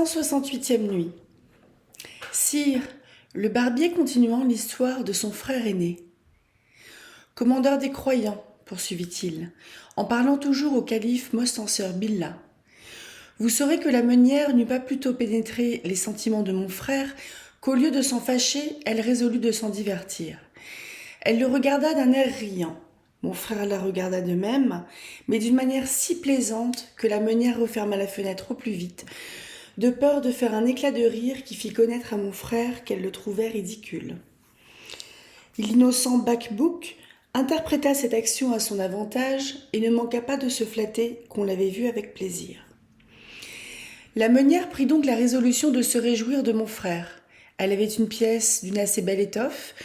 168e nuit. Sire, le barbier continuant l'histoire de son frère aîné. Commandeur des croyants, poursuivit-il, en parlant toujours au calife Mostansir Billah. Vous saurez que la meunière n'eut pas plutôt pénétré les sentiments de mon frère qu'au lieu de s'en fâcher, elle résolut de s'en divertir. Elle le regarda d'un air riant. Mon frère la regarda de même, mais d'une manière si plaisante que la meunière referma la fenêtre au plus vite, de peur de faire un éclat de rire qui fit connaître à mon frère qu'elle le trouvait ridicule. L'innocent Bacbouc interpréta cette action à son avantage et ne manqua pas de se flatter qu'on l'avait vu avec plaisir. La meunière prit donc la résolution de se réjouir de mon frère. Elle avait une pièce d'une assez belle étoffe,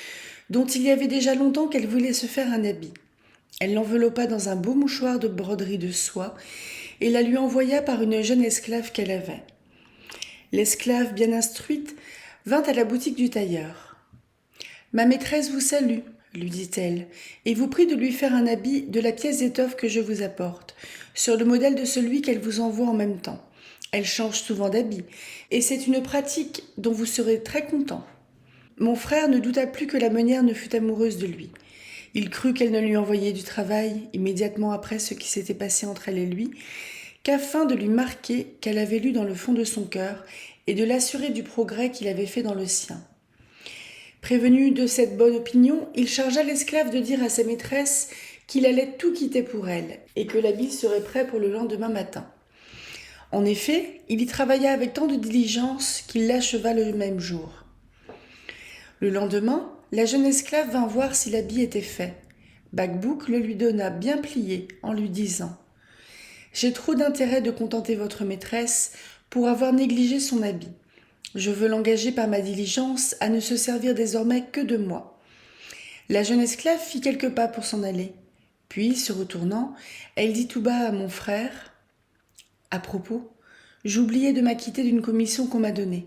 dont il y avait déjà longtemps qu'elle voulait se faire un habit. Elle l'enveloppa dans un beau mouchoir de broderie de soie et la lui envoya par une jeune esclave qu'elle avait. L'esclave, bien instruite, vint à la boutique du tailleur. « Ma maîtresse vous salue, lui dit-elle, et vous prie de lui faire un habit de la pièce d'étoffe que je vous apporte, sur le modèle de celui qu'elle vous envoie en même temps. Elle change souvent d'habit, et c'est une pratique dont vous serez très content. » Mon frère ne douta plus que la meunière ne fût amoureuse de lui. Il crut qu'elle ne lui envoyait du travail, immédiatement après ce qui s'était passé entre elle et lui, qu'afin de lui marquer qu'elle avait lu dans le fond de son cœur et de l'assurer du progrès qu'il avait fait dans le sien. Prévenu de cette bonne opinion, il chargea l'esclave de dire à sa maîtresse qu'il allait tout quitter pour elle et que l'habit serait prêt pour le lendemain matin. En effet, il y travailla avec tant de diligence qu'il l'acheva le même jour. Le lendemain, la jeune esclave vint voir si l'habit était fait. Bacbouc le lui donna bien plié en lui disant « J'ai trop d'intérêt de contenter votre maîtresse pour avoir négligé son habit. Je veux l'engager par ma diligence à ne se servir désormais que de moi. » La jeune esclave fit quelques pas pour s'en aller. Puis, se retournant, elle dit tout bas à mon frère « À propos, j'oubliais de m'acquitter d'une commission qu'on m'a donnée.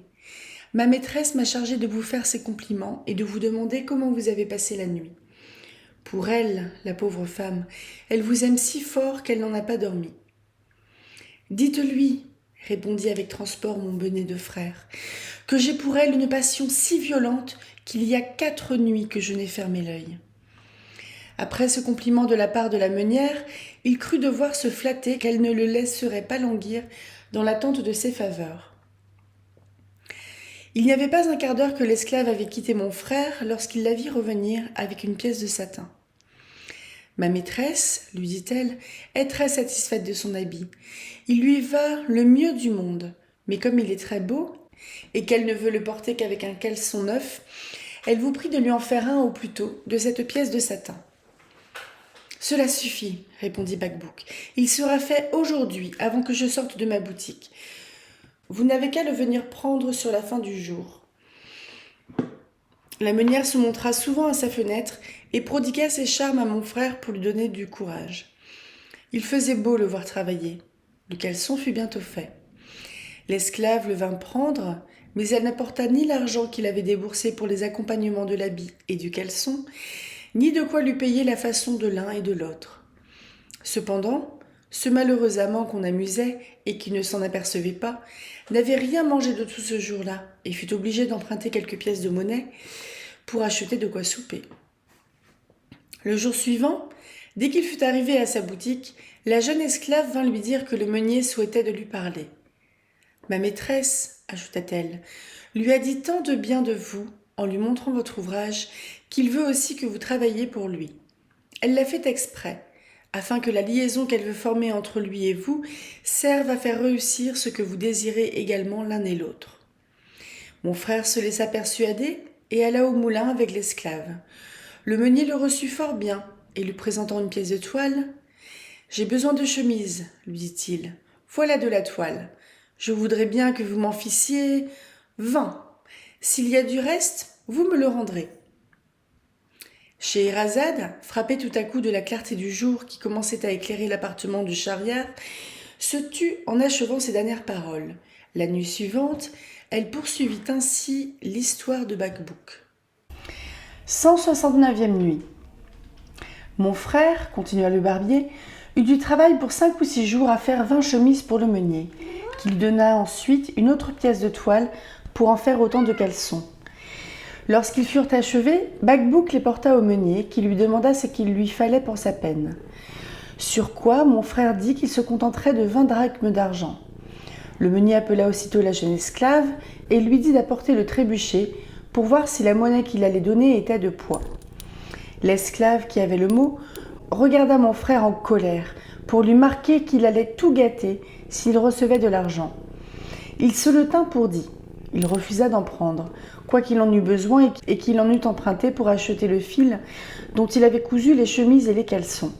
Ma maîtresse m'a chargée de vous faire ses compliments et de vous demander comment vous avez passé la nuit. Pour elle, la pauvre femme, elle vous aime si fort qu'elle n'en a pas dormi. » « Dites-lui, répondit avec transport mon benêt de frère, que j'ai pour elle une passion si violente qu'il y a 4 nuits que je n'ai fermé l'œil. » Après ce compliment de la part de la meunière, il crut devoir se flatter qu'elle ne le laisserait pas languir dans l'attente de ses faveurs. Il n'y avait pas un quart d'heure que l'esclave avait quitté mon frère lorsqu'il la vit revenir avec une pièce de satin. « Ma maîtresse, lui dit-elle, est très satisfaite de son habit. Il lui va le mieux du monde, mais comme il est très beau et qu'elle ne veut le porter qu'avec un caleçon neuf, elle vous prie de lui en faire un au plus tôt de cette pièce de satin. »« Cela suffit, répondit Bacbouc. Il sera fait aujourd'hui, avant que je sorte de ma boutique. Vous n'avez qu'à le venir prendre sur la fin du jour. » La meunière se montra souvent à sa fenêtre et prodigua ses charmes à mon frère pour lui donner du courage. Il faisait beau le voir travailler. Le caleçon fut bientôt fait. L'esclave le vint prendre, mais elle n'apporta ni l'argent qu'il avait déboursé pour les accompagnements de l'habit et du caleçon, ni de quoi lui payer la façon de l'un et de l'autre. Cependant, ce malheureux amant qu'on amusait et qui ne s'en apercevait pas, n'avait rien mangé de tout ce jour-là et fut obligé d'emprunter quelques pièces de monnaie pour acheter de quoi souper. Le jour suivant, dès qu'il fut arrivé à sa boutique, la jeune esclave vint lui dire que le meunier souhaitait de lui parler. « Ma maîtresse, ajouta-t-elle, lui a dit tant de bien de vous, en lui montrant votre ouvrage, qu'il veut aussi que vous travailliez pour lui. Elle l'a fait exprès, afin que la liaison qu'elle veut former entre lui et vous serve à faire réussir ce que vous désirez également l'un et l'autre. » Mon frère se laissa persuader et alla au moulin avec l'esclave. Le meunier le reçut fort bien et lui présentant une pièce de toile. « J'ai besoin de chemise, lui dit-il. Voilà de la toile. Je voudrais bien que vous m'en fissiez 20. S'il y a du reste, vous me le rendrez. » Scheherazade, frappée tout à coup de la clarté du jour qui commençait à éclairer l'appartement du Schahriar, se tut en achevant ces dernières paroles. La nuit suivante, elle poursuivit ainsi l'histoire de Bacbouc. 169e nuit. Mon frère, continua le barbier, eut du travail pour 5 ou 6 jours à faire 20 chemises pour le meunier. qui lui donna ensuite une autre pièce de toile pour en faire autant de caleçons. Lorsqu'ils furent achevés, Bacbouc les porta au meunier, qui lui demanda ce qu'il lui fallait pour sa peine. Sur quoi mon frère dit qu'il se contenterait de 20 drachmes d'argent. Le meunier appela aussitôt la jeune esclave et lui dit d'apporter le trébuchet pour voir si la monnaie qu'il allait donner était de poids. L'esclave qui avait le mot regarda mon frère en colère pour lui marquer qu'il allait tout gâter s'il recevait de l'argent. Il se le tint pour dit. Il refusa d'en prendre, quoiqu'il en eût besoin et qu'il en eût emprunté pour acheter le fil dont il avait cousu les chemises et les caleçons.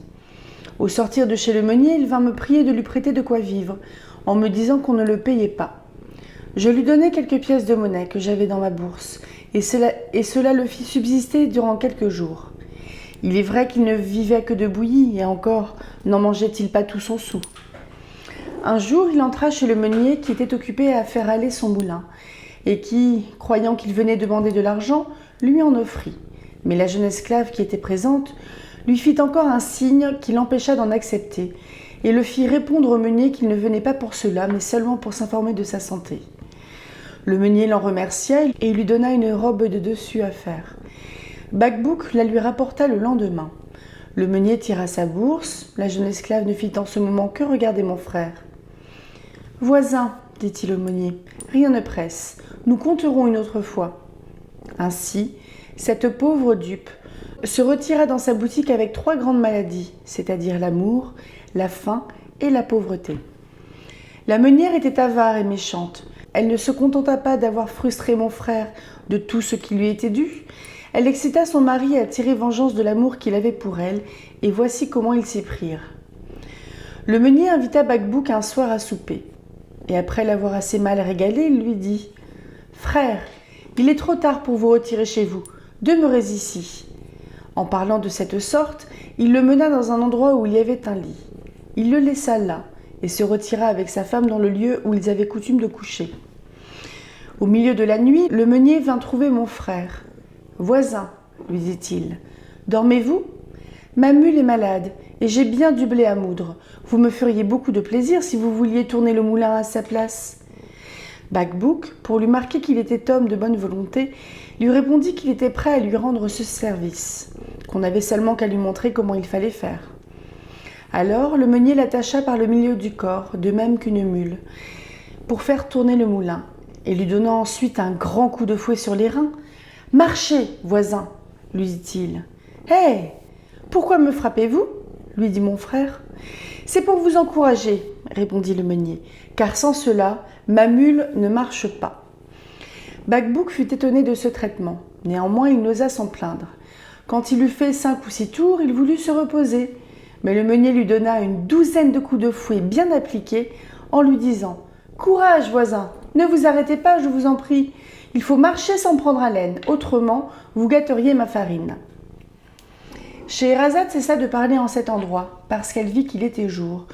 Au sortir de chez le meunier, il vint me prier de lui prêter de quoi vivre, en me disant qu'on ne le payait pas. Je lui donnai quelques pièces de monnaie que j'avais dans ma bourse, et cela le fit subsister durant quelques jours. Il est vrai qu'il ne vivait que de bouillie, et encore n'en mangeait-il pas tout son sou. Un jour, il entra chez le meunier qui était occupé à faire aller son moulin, et qui, croyant qu'il venait demander de l'argent, lui en offrit. Mais la jeune esclave qui était présente lui fit encore un signe qui l'empêcha d'en accepter, et le fit répondre au meunier qu'il ne venait pas pour cela, mais seulement pour s'informer de sa santé. Le meunier l'en remercia et lui donna une robe de dessus à faire. Bacbouc la lui rapporta le lendemain. Le meunier tira sa bourse. La jeune esclave ne fit en ce moment que regarder mon frère. « Voisin, dit-il au meunier, rien ne presse. Nous compterons une autre fois. » Ainsi, cette pauvre dupe se retira dans sa boutique avec 3 grandes maladies, c'est-à-dire l'amour, la faim et la pauvreté. La meunière était avare et méchante. Elle ne se contenta pas d'avoir frustré mon frère de tout ce qui lui était dû. Elle excita son mari à tirer vengeance de l'amour qu'il avait pour elle, et voici comment ils s'y prirent. Le meunier invita Bacbouc un soir à souper, et après l'avoir assez mal régalé, il lui dit « Frère, il est trop tard pour vous retirer chez vous, demeurez ici. » En parlant de cette sorte, il le mena dans un endroit où il y avait un lit. Il le laissa là, et se retira avec sa femme dans le lieu où ils avaient coutume de coucher. Au milieu de la nuit, le meunier vint trouver mon frère. « Voisin, lui dit-il, dormez-vous ? Ma mule est malade, et j'ai bien du blé à moudre. Vous me feriez beaucoup de plaisir si vous vouliez tourner le moulin à sa place. » Bacbouc, pour lui marquer qu'il était homme de bonne volonté, lui répondit qu'il était prêt à lui rendre ce service, qu'on n'avait seulement qu'à lui montrer comment il fallait faire. Alors le meunier l'attacha par le milieu du corps, de même qu'une mule, pour faire tourner le moulin, et lui donnant ensuite un grand coup de fouet sur les reins. « Marchez, voisin, lui dit-il. « Hé, pourquoi me frappez-vous » lui dit mon frère. « C'est pour vous encourager, répondit le meunier, car sans cela, ma mule ne marche pas. » Bacbouc fut étonné de ce traitement. Néanmoins, il n'osa s'en plaindre. Quand il eut fait 5 ou 6 tours, il voulut se reposer. Mais le meunier lui donna une 12aine de coups de fouet bien appliqués en lui disant « Courage, voisin, ne vous arrêtez pas, je vous en prie. Il faut marcher sans prendre haleine, autrement vous gâteriez ma farine. » Scheherazade cessa de parler en cet endroit, parce qu'elle vit qu'il était jour.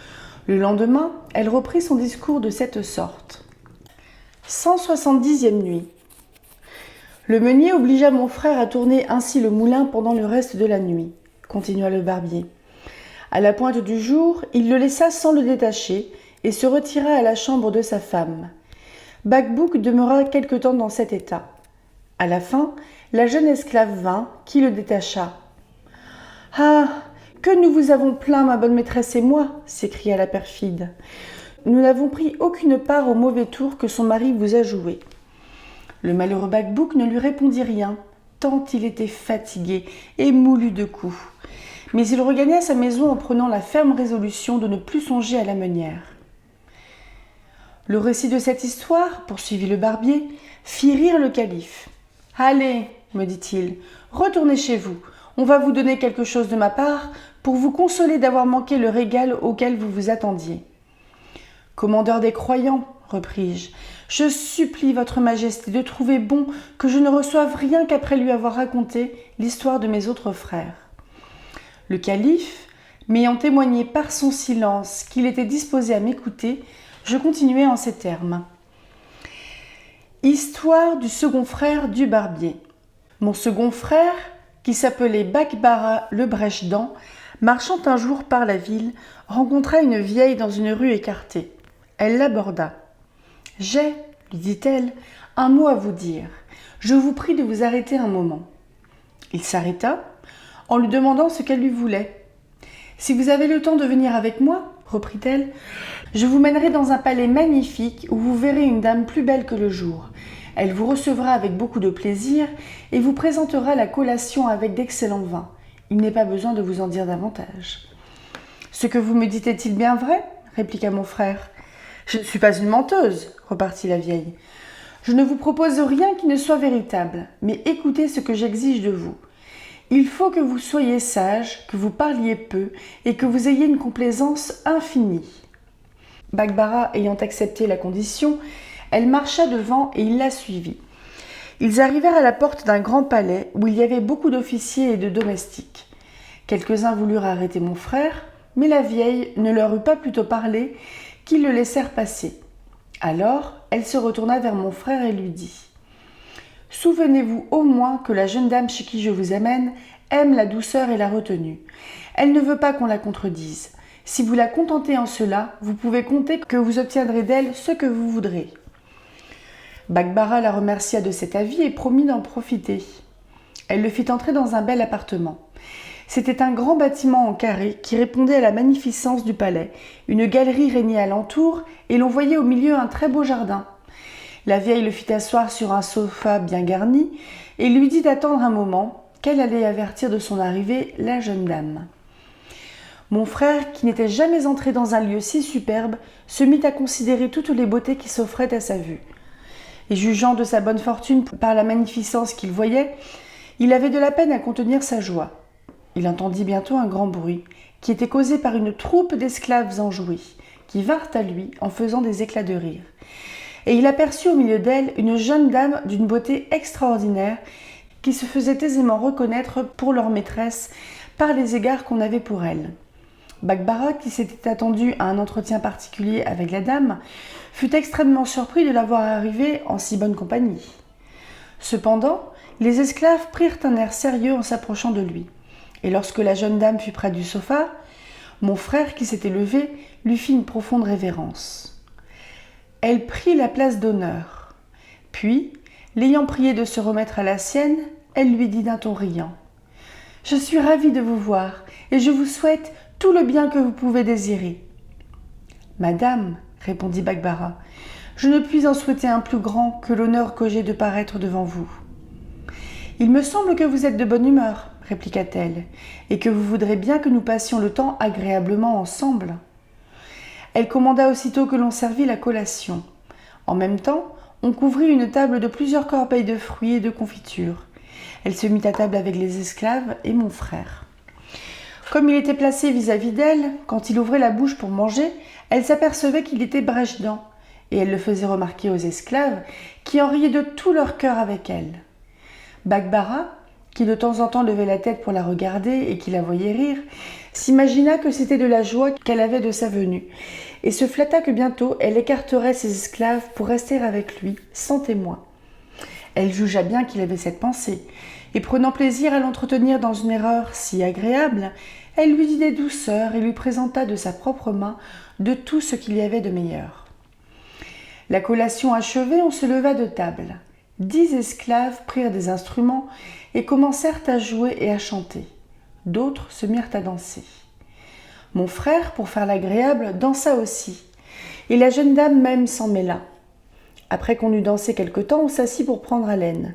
Le lendemain, elle reprit son discours de cette sorte. 170e nuit. Le meunier obligea mon frère à tourner ainsi le moulin pendant le reste de la nuit, continua le barbier. À la pointe du jour, il le laissa sans le détacher et se retira à la chambre de sa femme. Bacbouc demeura quelque temps dans cet état. À la fin, la jeune esclave vint, qui le détacha. « Ah, que nous vous avons plaint, ma bonne maîtresse et moi !» s'écria la perfide. « Nous n'avons pris aucune part au mauvais tour que son mari vous a joué. » Le malheureux Bacbouc ne lui répondit rien, tant il était fatigué et moulu de coups. Mais il regagna sa maison en prenant la ferme résolution de ne plus songer à la meunière. Le récit de cette histoire, poursuivit le barbier, fit rire le calife. « Allez, me dit-il, retournez chez vous. On va vous donner quelque chose de ma part pour vous consoler d'avoir manqué le régal auquel vous vous attendiez. »« Commandeur des croyants, repris-je, je supplie votre majesté de trouver bon que je ne reçoive rien qu'après lui avoir raconté l'histoire de mes autres frères. » Le calife, m'ayant témoigné par son silence qu'il était disposé à m'écouter, je continuai en ces termes. Histoire du second frère du barbier. Mon second frère, qui s'appelait Bakbarah le Brèche-Dents, marchant un jour par la ville, rencontra une vieille dans une rue écartée. Elle l'aborda. « J'ai, lui dit-elle, un mot à vous dire. Je vous prie de vous arrêter un moment. » Il s'arrêta en lui demandant ce qu'elle lui voulait. « Si vous avez le temps de venir avec moi, reprit-elle, je vous mènerai dans un palais magnifique où vous verrez une dame plus belle que le jour. Elle vous recevra avec beaucoup de plaisir et vous présentera la collation avec d'excellents vins. Il n'est pas besoin de vous en dire davantage. »« Ce que vous me dites est-il bien vrai ?» répliqua mon frère. « Je ne suis pas une menteuse, repartit la vieille. Je ne vous propose rien qui ne soit véritable, mais écoutez ce que j'exige de vous. Il faut que vous soyez sage, que vous parliez peu et que vous ayez une complaisance infinie. » Bakbarah ayant accepté la condition, elle marcha devant et il la suivit. Ils arrivèrent à la porte d'un grand palais où il y avait beaucoup d'officiers et de domestiques. Quelques-uns voulurent arrêter mon frère, mais la vieille ne leur eut pas plutôt parlé qu'ils le laissèrent passer. Alors, elle se retourna vers mon frère et lui dit « Souvenez-vous au moins que la jeune dame chez qui je vous amène aime la douceur et la retenue. Elle ne veut pas qu'on la contredise. Si vous la contentez en cela, vous pouvez compter que vous obtiendrez d'elle ce que vous voudrez. » Bakbarah la remercia de cet avis et promit d'en profiter. Elle le fit entrer dans un bel appartement. C'était un grand bâtiment en carré qui répondait à la magnificence du palais. Une galerie régnait alentour et l'on voyait au milieu un très beau jardin. La vieille le fit asseoir sur un sofa bien garni et lui dit d'attendre un moment, qu'elle allait avertir de son arrivée la jeune dame. Mon frère, qui n'était jamais entré dans un lieu si superbe, se mit à considérer toutes les beautés qui s'offraient à sa vue. Et jugeant de sa bonne fortune par la magnificence qu'il voyait, il avait de la peine à contenir sa joie. Il entendit bientôt un grand bruit, qui était causé par une troupe d'esclaves enjouis, qui vinrent à lui en faisant des éclats de rire. Et il aperçut au milieu d'elle une jeune dame d'une beauté extraordinaire, qui se faisait aisément reconnaître pour leur maîtresse par les égards qu'on avait pour elle. Bakbarah, qui s'était attendu à un entretien particulier avec la dame, fut extrêmement surpris de la voir arriver en si bonne compagnie. Cependant, les esclaves prirent un air sérieux en s'approchant de lui. Et lorsque la jeune dame fut près du sofa, mon frère, qui s'était levé, lui fit une profonde révérence. Elle prit la place d'honneur. Puis, l'ayant prié de se remettre à la sienne, elle lui dit d'un ton riant « Je suis ravie de vous voir et je vous souhaite tout le bien que vous pouvez désirer. »« Madame, répondit Bakbarah, je ne puis en souhaiter un plus grand que l'honneur que j'ai de paraître devant vous. »« Il me semble que vous êtes de bonne humeur, répliqua-t-elle, et que vous voudrez bien que nous passions le temps agréablement ensemble. » Elle commanda aussitôt que l'on servit la collation. En même temps, on couvrit une table de plusieurs corbeilles de fruits et de confitures. Elle se mit à table avec les esclaves et mon frère. Comme il était placé vis-à-vis d'elle, quand il ouvrait la bouche pour manger, elle s'apercevait qu'il était brèche-dents, et elle le faisait remarquer aux esclaves, qui en riaient de tout leur cœur avec elle. Bakbarah, qui de temps en temps levait la tête pour la regarder et qui la voyait rire, s'imagina que c'était de la joie qu'elle avait de sa venue, et se flatta que bientôt elle écarterait ses esclaves pour rester avec lui, sans témoin. Elle jugea bien qu'il avait cette pensée, et prenant plaisir à l'entretenir dans une erreur si agréable, elle lui dit des douceurs et lui présenta de sa propre main de tout ce qu'il y avait de meilleur. La collation achevée, on se leva de table. 10 esclaves prirent des instruments et commencèrent à jouer et à chanter. D'autres se mirent à danser. Mon frère, pour faire l'agréable, dansa aussi, et la jeune dame même s'en mêla. Après qu'on eut dansé quelque temps, on s'assit pour prendre haleine.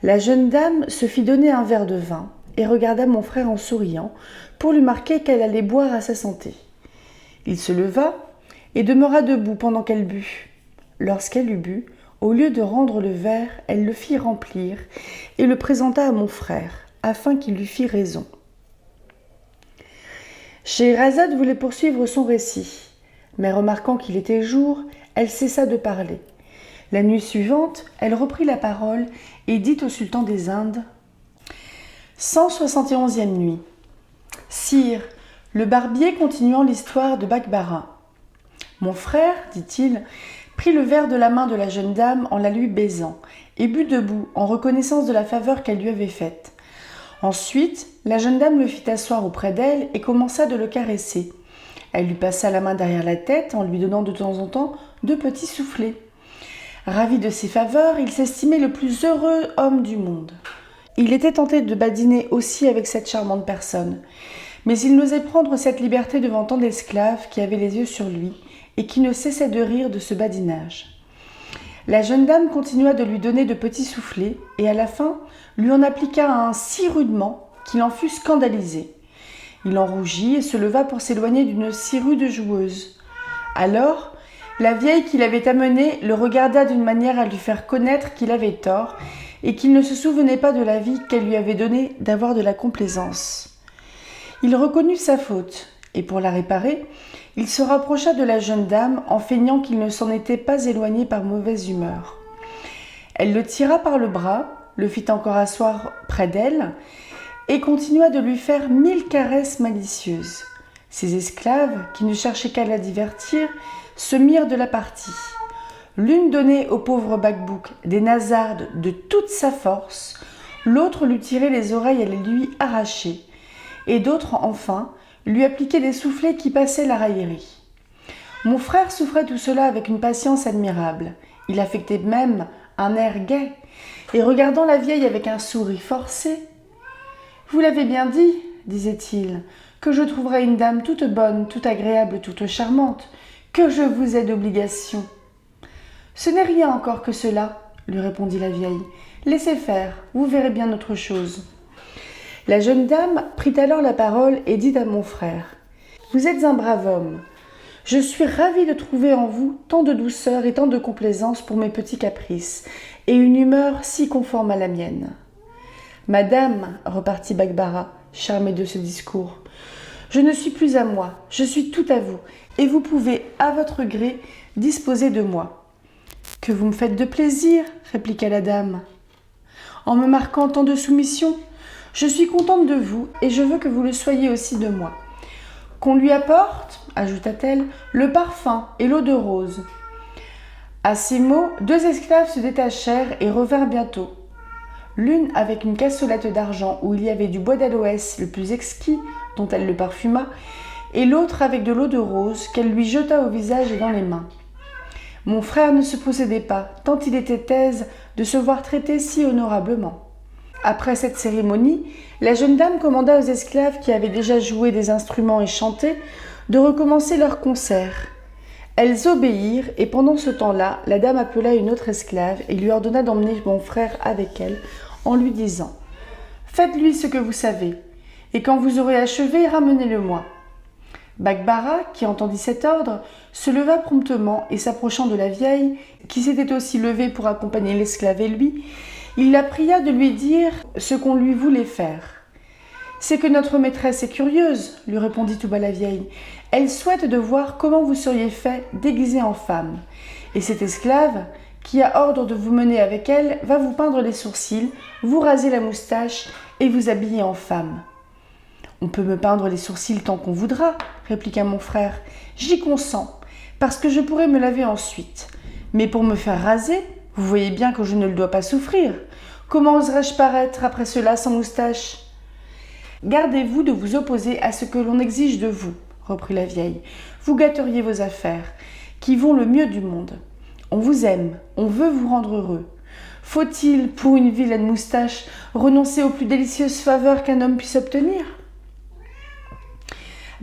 La jeune dame se fit donner un verre de vin et regarda mon frère en souriant pour lui marquer qu'elle allait boire à sa santé. Il se leva et demeura debout pendant qu'elle but. Lorsqu'elle eut bu, au lieu de rendre le verre, elle le fit remplir et le présenta à mon frère, afin qu'il lui fît raison. Scheherazade voulait poursuivre son récit, mais remarquant qu'il était jour, elle cessa de parler. La nuit suivante, elle reprit la parole et dit au sultan des Indes « 171e nuit. Sire, le barbier continuant l'histoire de Bakbarah. Mon frère, dit-il, prit le verre de la main de la jeune dame en la lui baisant, et but debout en reconnaissance de la faveur qu'elle lui avait faite. Ensuite, la jeune dame le fit asseoir auprès d'elle et commença de le caresser. Elle lui passa la main derrière la tête en lui donnant de temps en temps 2 petits soufflets. Ravi de ses faveurs, il s'estimait le plus heureux homme du monde. Il était tenté de badiner aussi avec cette charmante personne, mais il n'osait prendre cette liberté devant tant d'esclaves qui avaient les yeux sur lui et qui ne cessaient de rire de ce badinage. La jeune dame continua de lui donner de petits soufflets et à la fin lui en appliqua un si rudement qu'il en fut scandalisé. Il en rougit et se leva pour s'éloigner d'une si rude joueuse. Alors, la vieille qui l'avait amené le regarda d'une manière à lui faire connaître qu'il avait tort et qu'il ne se souvenait pas de l'avis qu'elle lui avait donné d'avoir de la complaisance. Il reconnut sa faute et pour la réparer, il se rapprocha de la jeune dame en feignant qu'il ne s'en était pas éloigné par mauvaise humeur. Elle le tira par le bras, le fit encore asseoir près d'elle et continua de lui faire 1000 caresses malicieuses. Ses esclaves, qui ne cherchaient qu'à la divertir, se mirent de la partie. L'une donnait au pauvre Bacbouc des nasardes de toute sa force, l'autre lui tirait les oreilles à les lui arracher, et d'autres, enfin, lui appliquaient des soufflets qui passaient la raillerie. Mon frère souffrait tout cela avec une patience admirable. Il affectait même un air gai, et regardant la vieille avec un sourire forcé, « Vous l'avez bien dit, disait-il, que je trouverais une dame toute bonne, toute agréable, toute charmante, que je vous ai d'obligation. » « Ce n'est rien encore que cela, lui répondit la vieille. « Laissez faire, vous verrez bien autre chose. » La jeune dame prit alors la parole et dit à mon frère, « Vous êtes un brave homme. Je suis ravie de trouver en vous tant de douceur et tant de complaisance pour mes petits caprices, et une humeur si conforme à la mienne. »« Madame, repartit Bakbarah, charmé de ce discours, je ne suis plus à moi, je suis tout à vous, et vous pouvez, à votre gré, disposer de moi. »« Que vous me faites de plaisir, répliqua la dame. En me marquant tant de soumission, je suis contente de vous et je veux que vous le soyez aussi de moi. Qu'on lui apporte, ajouta-t-elle, le parfum et l'eau de rose. » À ces mots, 2 esclaves se détachèrent et revinrent bientôt. L'une avec une cassolette d'argent où il y avait du bois d'aloès le plus exquis dont elle le parfuma, et l'autre avec de l'eau de rose qu'elle lui jeta au visage et dans les mains. Mon frère ne se possédait pas, tant il était aise de se voir traité si honorablement. Après cette cérémonie, la jeune dame commanda aux esclaves qui avaient déjà joué des instruments et chanté de recommencer leur concert. Elles obéirent et pendant ce temps-là, la dame appela une autre esclave et lui ordonna d'emmener mon frère avec elle en lui disant « Faites-lui ce que vous savez, et quand vous aurez achevé, ramenez-le-moi. » Bakbarah, qui entendit cet ordre, se leva promptement et s'approchant de la vieille, qui s'était aussi levée pour accompagner l'esclave et lui, il la pria de lui dire ce qu'on lui voulait faire. « C'est que notre maîtresse est curieuse, lui répondit tout bas la vieille. Elle souhaite de voir comment vous seriez fait déguisé en femme. Et cet esclave, qui a ordre de vous mener avec elle, va vous peindre les sourcils, vous raser la moustache et vous habiller en femme. » « On peut me peindre les sourcils tant qu'on voudra, répliqua mon frère. J'y consens, parce que je pourrai me laver ensuite. Mais pour me faire raser, vous voyez bien que je ne le dois pas souffrir. Comment oserais-je paraître après cela sans moustache ? Gardez-vous de vous opposer à ce que l'on exige de vous, reprit la vieille. Vous gâteriez vos affaires, qui vont le mieux du monde. On vous aime, on veut vous rendre heureux. Faut-il, pour une vilaine moustache, renoncer aux plus délicieuses faveurs qu'un homme puisse obtenir ?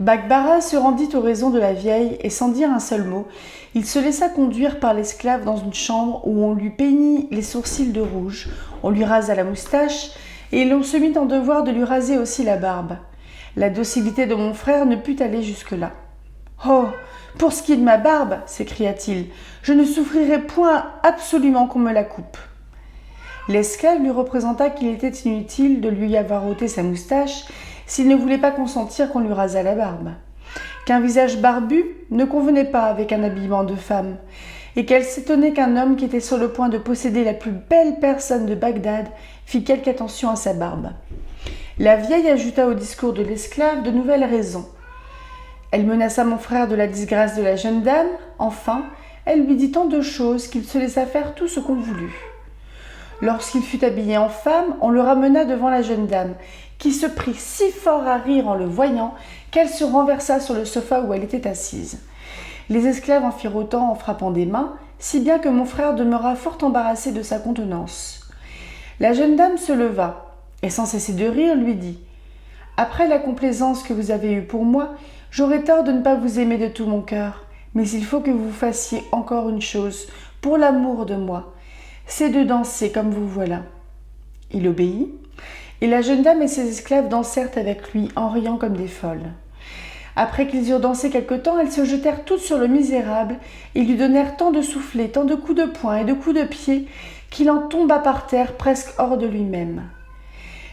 Bakbarah se rendit aux raisons de la vieille et sans dire un seul mot, il se laissa conduire par l'esclave dans une chambre où on lui peignit les sourcils de rouge, on lui rasa la moustache et l'on se mit en devoir de lui raser aussi la barbe. La docilité de mon frère ne put aller jusque-là. « Oh, pour ce qui est de ma barbe, s'écria-t-il, je ne souffrirai point absolument qu'on me la coupe. » L'esclave lui représenta qu'il était inutile de lui avoir ôté sa moustache s'il ne voulait pas consentir qu'on lui rasât la barbe, qu'un visage barbu ne convenait pas avec un habillement de femme, et qu'elle s'étonnait qu'un homme qui était sur le point de posséder la plus belle personne de Bagdad fît quelque attention à sa barbe. La vieille ajouta au discours de l'esclave de nouvelles raisons. Elle menaça mon frère de la disgrâce de la jeune dame, enfin, elle lui dit tant de choses qu'il se laissa faire tout ce qu'on voulut. Lorsqu'il fut habillé en femme, on le ramena devant la jeune dame, qui se prit si fort à rire en le voyant qu'elle se renversa sur le sofa où elle était assise. Les esclaves en firent autant en frappant des mains, si bien que mon frère demeura fort embarrassé de sa contenance. La jeune dame se leva, et sans cesser de rire, lui dit « Après la complaisance que vous avez eue pour moi, j'aurais tort de ne pas vous aimer de tout mon cœur, mais il faut que vous fassiez encore une chose, pour l'amour de moi, c'est de danser comme vous voilà. » Il obéit, et la jeune dame et ses esclaves dansèrent avec lui en riant comme des folles. Après qu'ils eurent dansé quelque temps, elles se jetèrent toutes sur le misérable et lui donnèrent tant de soufflets, tant de coups de poing et de coups de pied qu'il en tomba par terre presque hors de lui-même.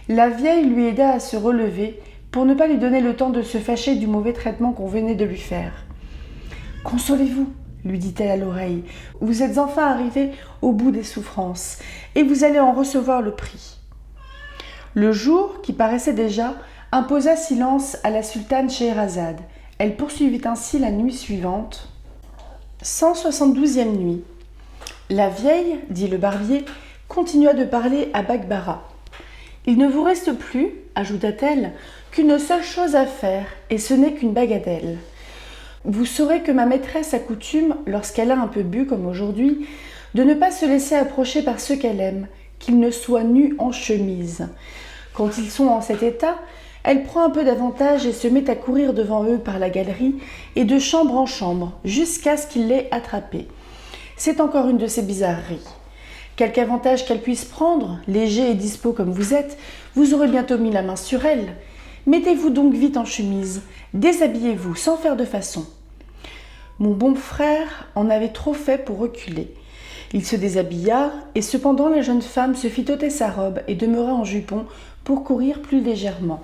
La vieille lui aida à se relever pour ne pas lui donner le temps de se fâcher du mauvais traitement qu'on venait de lui faire. « Consolez-vous, lui dit-elle à l'oreille, vous êtes enfin arrivé au bout des souffrances et vous allez en recevoir le prix. » Le jour, qui paraissait déjà, imposa silence à la sultane Scheherazade. Elle poursuivit ainsi la nuit suivante. 172e nuit. La vieille, dit le barbier, continua de parler à Bakbarah. « Il ne vous reste plus, ajouta-t-elle, qu'une seule chose à faire, et ce n'est qu'une bagatelle. Vous saurez que ma maîtresse a coutume, lorsqu'elle a un peu bu comme aujourd'hui, de ne pas se laisser approcher par ceux qu'elle aime, qu'ils ne soient nus en chemise. Quand ils sont en cet état, elle prend un peu d'avantage et se met à courir devant eux par la galerie et de chambre en chambre, jusqu'à ce qu'ils l'aient attrapée. C'est encore une de ces bizarreries. Quelque avantage qu'elle puisse prendre, léger et dispos comme vous êtes, vous aurez bientôt mis la main sur elle. Mettez-vous donc vite en chemise, déshabillez-vous sans faire de façon. » Mon bon frère en avait trop fait pour reculer. Il se déshabilla, et cependant la jeune femme se fit ôter sa robe et demeura en jupon pour courir plus légèrement.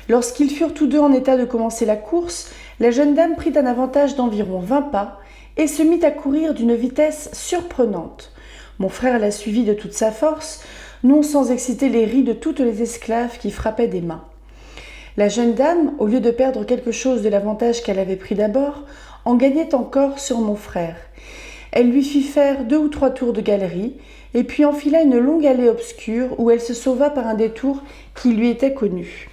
Lorsqu'ils furent tous deux en état de commencer la course, la jeune dame prit un avantage d'environ 20 pas et se mit à courir d'une vitesse surprenante. Mon frère la suivit de toute sa force, non sans exciter les ris de toutes les esclaves qui frappaient des mains. La jeune dame, au lieu de perdre quelque chose de l'avantage qu'elle avait pris d'abord, en gagnait encore sur mon frère. Elle lui fit faire 2 ou 3 tours de galerie, et puis enfila une longue allée obscure où elle se sauva par un détour qui lui était connu.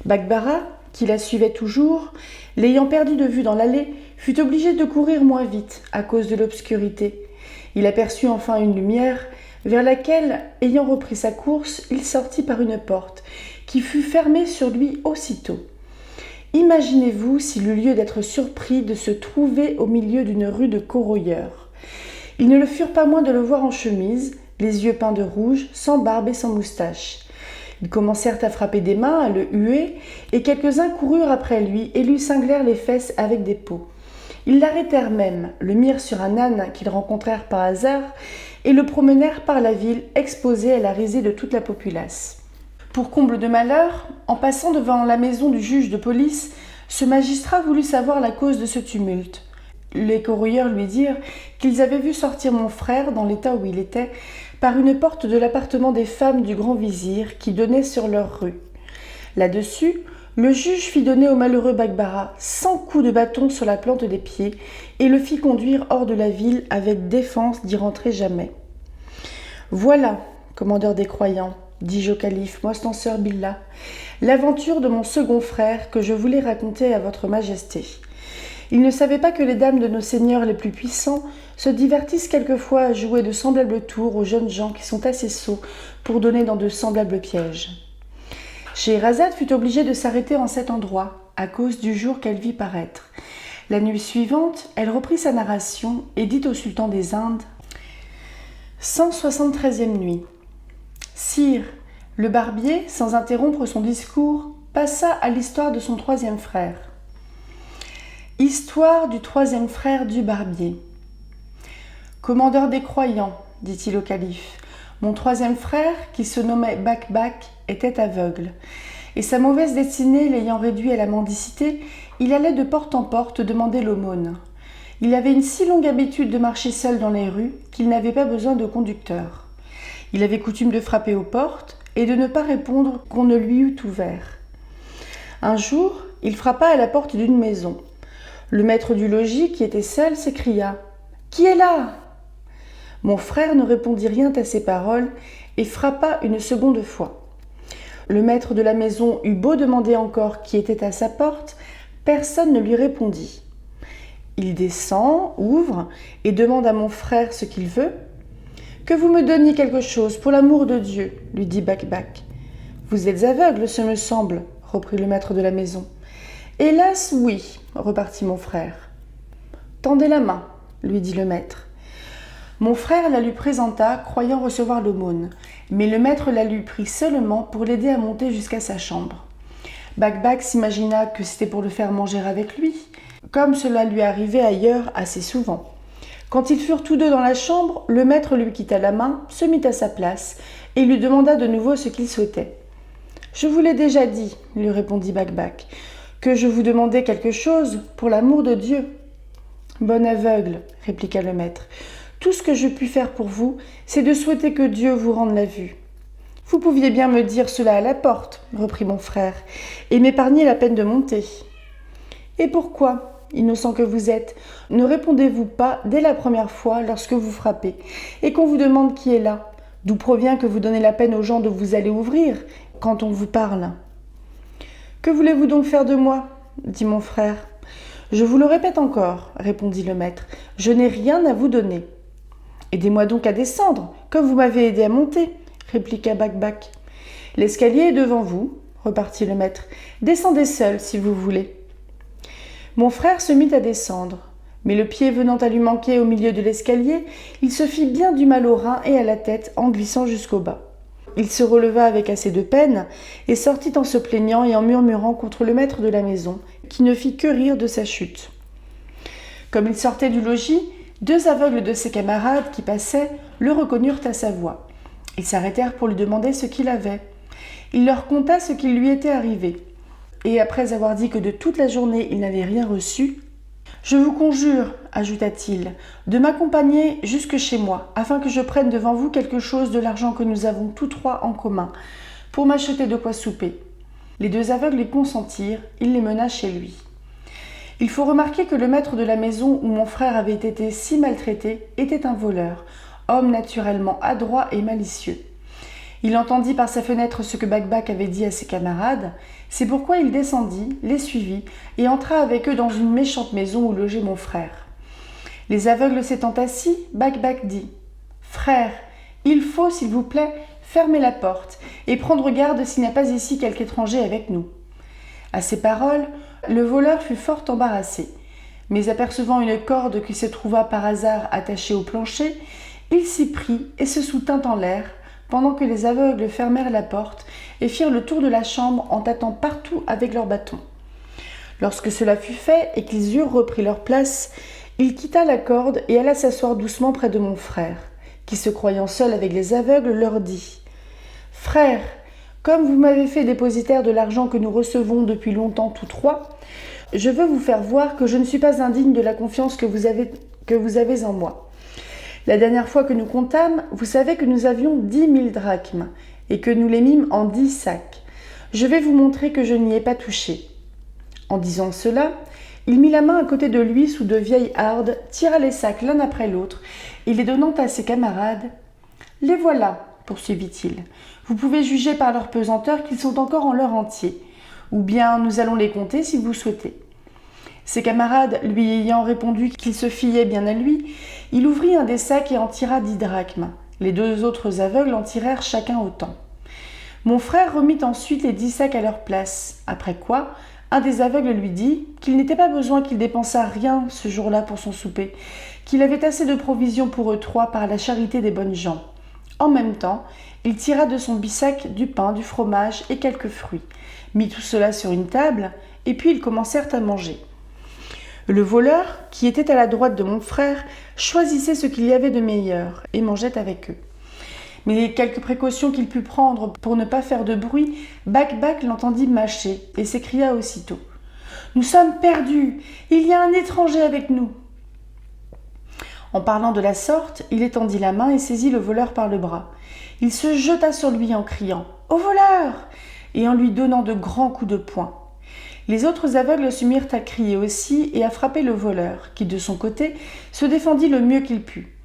Bakbarah, qui la suivait toujours, l'ayant perdue de vue dans l'allée, fut obligé de courir moins vite à cause de l'obscurité. Il aperçut enfin une lumière, vers laquelle, ayant repris sa course, il sortit par une porte, qui fut fermée sur lui aussitôt. Imaginez-vous s'il eut lieu d'être surpris de se trouver au milieu d'une rue de corroyeurs. Ils ne le furent pas moins de le voir en chemise, les yeux peints de rouge, sans barbe et sans moustache. Ils commencèrent à frapper des mains, à le huer, et quelques-uns coururent après lui et lui cinglèrent les fesses avec des pots. Ils l'arrêtèrent même, le mirent sur un âne qu'ils rencontrèrent par hasard, et le promenèrent par la ville, exposé à la risée de toute la populace. Pour comble de malheur, en passant devant la maison du juge de police, ce magistrat voulut savoir la cause de ce tumulte. Les corroyeurs lui dirent qu'ils avaient vu sortir mon frère, dans l'état où il était, par une porte de l'appartement des femmes du grand vizir qui donnait sur leur rue. Là-dessus, le juge fit donner au malheureux Bakbarah 100 coups de bâton sur la plante des pieds et le fit conduire hors de la ville avec défense d'y rentrer jamais. « Voilà, commandeur des croyants, dis-je au calife, moi ton sœur Billah, l'aventure de mon second frère que je voulais raconter à votre majesté. Il ne savait pas que les dames de nos seigneurs les plus puissants se divertissent quelquefois à jouer de semblables tours aux jeunes gens qui sont assez sots pour donner dans de semblables pièges. » Scheherazade fut obligée de s'arrêter en cet endroit, à cause du jour qu'elle vit paraître. La nuit suivante, elle reprit sa narration et dit au sultan des Indes « 173e nuit. Sire, le barbier, sans interrompre son discours, passa à l'histoire de son troisième frère. Histoire du troisième frère du barbier. Commandeur des croyants, dit-il au calife, mon troisième frère, qui se nommait Bakbak, était aveugle, et sa mauvaise destinée l'ayant réduit à la mendicité, il allait de porte en porte demander l'aumône. Il avait une si longue habitude de marcher seul dans les rues qu'il n'avait pas besoin de conducteur. Il avait coutume de frapper aux portes et de ne pas répondre qu'on ne lui eût ouvert. Un jour, il frappa à la porte d'une maison. Le maître du logis, qui était seul, s'écria « Qui est là ?» Mon frère ne répondit rien à ces paroles et frappa une seconde fois. Le maître de la maison eut beau demander encore qui était à sa porte, personne ne lui répondit. Il descend, ouvre et demande à mon frère ce qu'il veut. « Que vous me donniez quelque chose, pour l'amour de Dieu, lui dit Bac-Bac. « Vous êtes aveugle, ce me semble, reprit le maître de la maison. « Hélas, oui, repartit mon frère. « Tendez la main, lui dit le maître. Mon frère la lui présenta, croyant recevoir l'aumône, mais le maître la lui prit seulement pour l'aider à monter jusqu'à sa chambre. Bac-Bac s'imagina que c'était pour le faire manger avec lui, comme cela lui arrivait ailleurs assez souvent. Quand ils furent tous deux dans la chambre, le maître lui quitta la main, se mit à sa place et lui demanda de nouveau ce qu'il souhaitait. « Je vous l'ai déjà dit, lui répondit Bac-Bac, que je vous demandais quelque chose pour l'amour de Dieu. »« Bon aveugle, répliqua le maître, tout ce que je puis faire pour vous, c'est de souhaiter que Dieu vous rende la vue. »« Vous pouviez bien me dire cela à la porte, reprit mon frère, et m'épargner la peine de monter. »« Et pourquoi, innocent que vous êtes, ne répondez-vous pas dès la première fois lorsque vous frappez, et qu'on vous demande qui est là, d'où provient que vous donnez la peine aux gens de vous aller ouvrir quand on vous parle ? » « Que voulez-vous donc faire de moi ? Dit mon frère. « Je vous le répète encore, répondit le maître, je n'ai rien à vous donner. »« Aidez-moi donc à descendre, comme vous m'avez aidé à monter, répliqua Bac-Bac. « L'escalier est devant vous, repartit le maître. Descendez seul, si vous voulez. » Mon frère se mit à descendre, mais le pied venant à lui manquer au milieu de l'escalier, il se fit bien du mal aux reins et à la tête en glissant jusqu'au bas. Il se releva avec assez de peine et sortit en se plaignant et en murmurant contre le maître de la maison, qui ne fit que rire de sa chute. Comme il sortait du logis, deux aveugles de ses camarades qui passaient le reconnurent à sa voix. Ils s'arrêtèrent pour lui demander ce qu'il avait. Il leur conta ce qui lui était arrivé. Et après avoir dit que de toute la journée il n'avait rien reçu, « Je vous conjure, ajouta-t-il, de m'accompagner jusque chez moi, afin que je prenne devant vous quelque chose de l'argent que nous avons tous trois en commun, pour m'acheter de quoi souper. » Les deux aveugles y consentirent, il les mena chez lui. Il faut remarquer que le maître de la maison où mon frère avait été si maltraité était un voleur, homme naturellement adroit et malicieux. Il entendit par sa fenêtre ce que Bac-Bac avait dit à ses camarades. C'est pourquoi il descendit, les suivit et entra avec eux dans une méchante maison où logeait mon frère. Les aveugles s'étant assis, Bac-Bac dit « Frère, il faut, s'il vous plaît, fermer la porte et prendre garde s'il n'y a pas ici quelque étranger avec nous. » À ces paroles, le voleur fut fort embarrassé, mais apercevant une corde qui se trouva par hasard attachée au plancher, il s'y prit et se soutint en l'air, pendant que les aveugles fermèrent la porte et firent le tour de la chambre en tâtant partout avec leurs bâtons. Lorsque cela fut fait et qu'ils eurent repris leur place, il quitta la corde et alla s'asseoir doucement près de mon frère, qui, se croyant seul avec les aveugles, leur dit « Frères, comme vous m'avez fait dépositaire de l'argent que nous recevons depuis longtemps tous trois, je veux vous faire voir que je ne suis pas indigne de la confiance que vous avez en moi. La dernière fois que nous comptâmes, vous savez que nous avions 10 000 drachmes et que nous les mîmes en 10 sacs. Je vais vous montrer que je n'y ai pas touché. » En disant cela, il mit la main à côté de lui sous de vieilles hardes, tira les sacs l'un après l'autre et les donnant à ses camarades. « Les voilà, poursuivit-il. Vous pouvez juger par leur pesanteur qu'ils sont encore en leur entier, ou bien nous allons les compter si vous souhaitez. » Ses camarades lui ayant répondu qu'il se fiait bien à lui, il ouvrit un des sacs et en tira 10 drachmes. Les deux autres aveugles en tirèrent chacun autant. Mon frère remit ensuite les 10 sacs à leur place, après quoi un des aveugles lui dit qu'il n'était pas besoin qu'il dépensât rien ce jour-là pour son souper, qu'il avait assez de provisions pour eux trois par la charité des bonnes gens. En même temps, il tira de son bissac du pain, du fromage et quelques fruits, mit tout cela sur une table, et puis ils commencèrent à manger. Le voleur, qui était à la droite de mon frère, choisissait ce qu'il y avait de meilleur et mangeait avec eux. Mais les quelques précautions qu'il put prendre pour ne pas faire de bruit, Bac-Bac l'entendit mâcher et s'écria aussitôt « Nous sommes perdus, il y a un étranger avec nous !» En parlant de la sorte, il étendit la main et saisit le voleur par le bras. Il se jeta sur lui en criant « Au voleur !» et en lui donnant de grands coups de poing. Les autres aveugles se mirent à crier aussi et à frapper le voleur, qui de son côté se défendit le mieux qu'il put.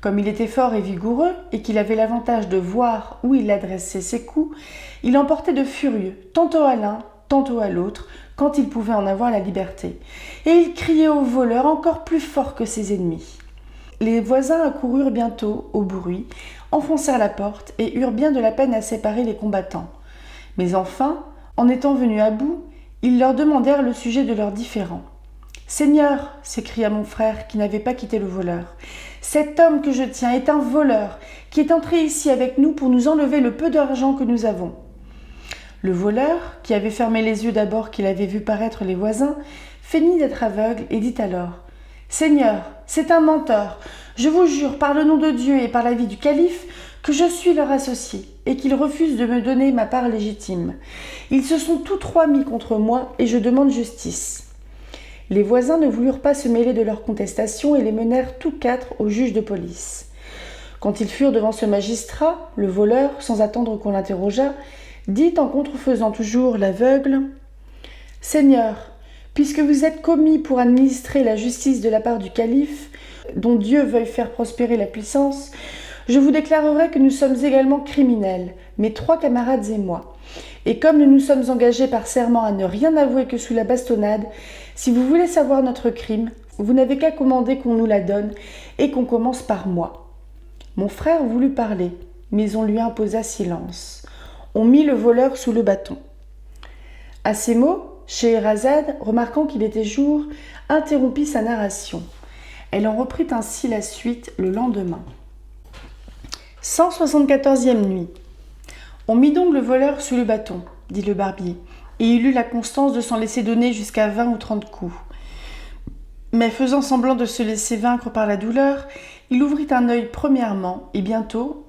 Comme il était fort et vigoureux, et qu'il avait l'avantage de voir où il adressait ses coups, il en portait de furieux, tantôt à l'un, tantôt à l'autre, quand il pouvait en avoir la liberté. Et il criait au voleur encore plus fort que ses ennemis. Les voisins accoururent bientôt au bruit, enfoncèrent la porte et eurent bien de la peine à séparer les combattants. Mais enfin, en étant venus à bout, ils leur demandèrent le sujet de leurs différends. « Seigneur, s'écria mon frère qui n'avait pas quitté le voleur, cet homme que je tiens est un voleur qui est entré ici avec nous pour nous enlever le peu d'argent que nous avons. » Le voleur, qui avait fermé les yeux d'abord qu'il avait vu paraître les voisins, feignit d'être aveugle et dit alors « Seigneur, c'est un menteur. Je vous jure par le nom de Dieu et par la vie du calife que je suis leur associé et qu'ils refusent de me donner ma part légitime. Ils se sont tous trois mis contre moi et je demande justice. » Les voisins ne voulurent pas se mêler de leur contestation et les menèrent tous quatre au juge de police. Quand ils furent devant ce magistrat, le voleur, sans attendre qu'on l'interrogeât, dit en contrefaisant toujours l'aveugle « Seigneur, puisque vous êtes commis pour administrer la justice de la part du calife, dont Dieu veuille faire prospérer la puissance, je vous déclarerai que nous sommes également criminels, mes 3 camarades et moi. Et comme nous nous sommes engagés par serment à ne rien avouer que sous la bastonnade, si vous voulez savoir notre crime, vous n'avez qu'à commander qu'on nous la donne et qu'on commence par moi. » Mon frère voulut parler, mais on lui imposa silence. On mit le voleur sous le bâton. À ces mots, Scheherazade, remarquant qu'il était jour, interrompit sa narration. Elle en reprit ainsi la suite le lendemain. 174e nuit. On mit donc le voleur sous le bâton, dit le barbier, et il eut la constance de s'en laisser donner jusqu'à 20 ou 30 coups. Mais faisant semblant de se laisser vaincre par la douleur, il ouvrit un œil premièrement, et bientôt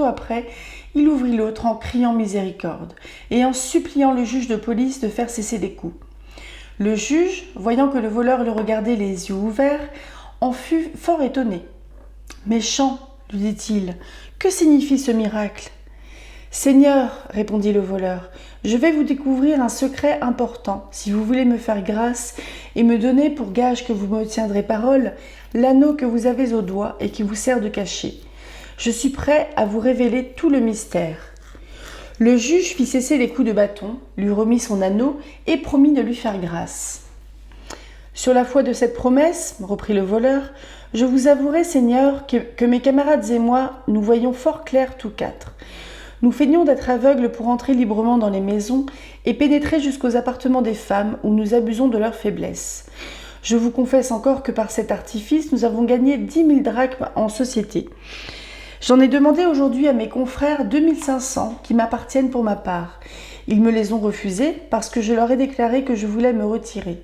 après, il ouvrit l'autre en criant miséricorde, et en suppliant le juge de police de faire cesser les coups. Le juge, voyant que le voleur le regardait les yeux ouverts, en fut fort étonné. « Méchant, lui dit-il, que signifie ce miracle ? » « Seigneur, répondit le voleur, je vais vous découvrir un secret important, si vous voulez me faire grâce et me donner pour gage que vous me tiendrez parole l'anneau que vous avez au doigt et qui vous sert de cachet. Je suis prêt à vous révéler tout le mystère. » Le juge fit cesser les coups de bâton, lui remit son anneau et promit de lui faire grâce. « Sur la foi de cette promesse, reprit le voleur, je vous avouerai, Seigneur, que mes camarades et moi, nous voyons fort clair tous quatre. Nous feignons d'être aveugles pour entrer librement dans les maisons et pénétrer jusqu'aux appartements des femmes où nous abusons de leur faiblesse. Je vous confesse encore que par cet artifice, nous avons gagné 10 000 drachmes en société. J'en ai demandé aujourd'hui à mes confrères 2500 qui m'appartiennent pour ma part. Ils me les ont refusés parce que je leur ai déclaré que je voulais me retirer